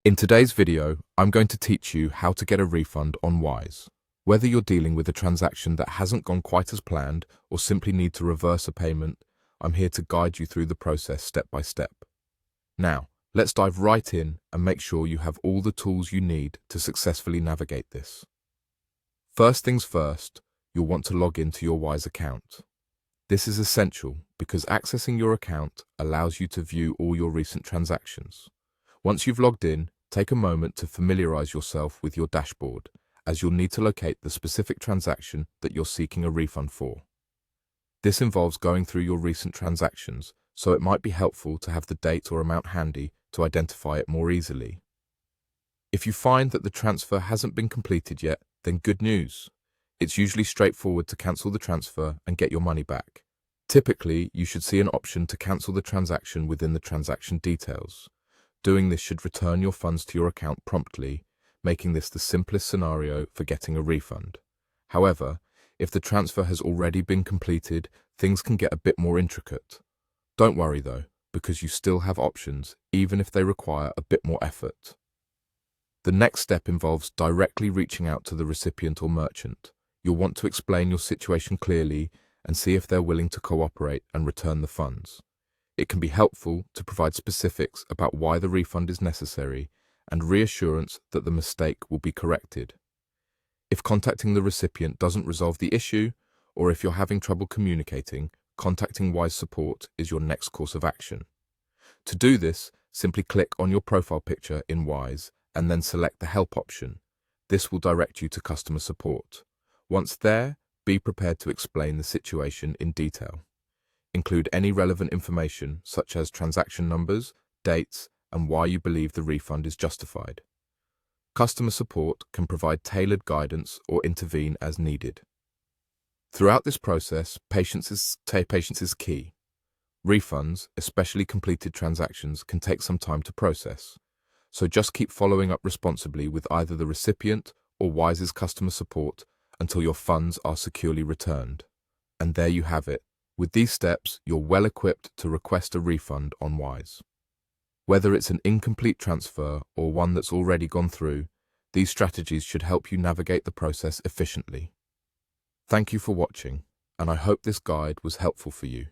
In today's video, I'm going to teach you how to get a refund on Wise. Whether you're dealing with a transaction that hasn't gone quite as planned or simply need to reverse a payment, I'm here to guide you through the process step by step. Now, let's dive right in and make sure you have all the tools you need to successfully navigate this. First things first, you'll want to log into your Wise account. This is essential because accessing your account allows you to view all your recent transactions. Once you've logged in, take a moment to familiarize yourself with your dashboard, as you'll need to locate the specific transaction that you're seeking a refund for. This involves going through your recent transactions, so it might be helpful to have the date or amount handy to identify it more easily. If you find that the transfer hasn't been completed yet, then good news. It's usually straightforward to cancel the transfer and get your money back. Typically, you should see an option to cancel the transaction within the transaction details. Doing this should return your funds to your account promptly, making this the simplest scenario for getting a refund. However, if the transfer has already been completed, things can get a bit more intricate. Don't worry though, because you still have options, even if they require a bit more effort. The next step involves directly reaching out to the recipient or merchant. You'll want to explain your situation clearly and see if they're willing to cooperate and return the funds. It can be helpful to provide specifics about why the refund is necessary and reassurance that the mistake will be corrected. If contacting the recipient doesn't resolve the issue, or if you're having trouble communicating, contacting Wise support is your next course of action. To do this, simply click on your profile picture in Wise and then select the Help option. This will direct you to customer support. Once there, be prepared to explain the situation in detail. Include any relevant information such as transaction numbers, dates, and why you believe the refund is justified. Customer support can provide tailored guidance or intervene as needed. Throughout this process, patience is key. Refunds, especially completed transactions, can take some time to process. So just keep following up responsibly with either the recipient or Wise's customer support until your funds are securely returned. And there you have it. With these steps, you're well equipped to request a refund on Wise. Whether it's an incomplete transfer or one that's already gone through, these strategies should help you navigate the process efficiently. Thank you for watching, and I hope this guide was helpful for you.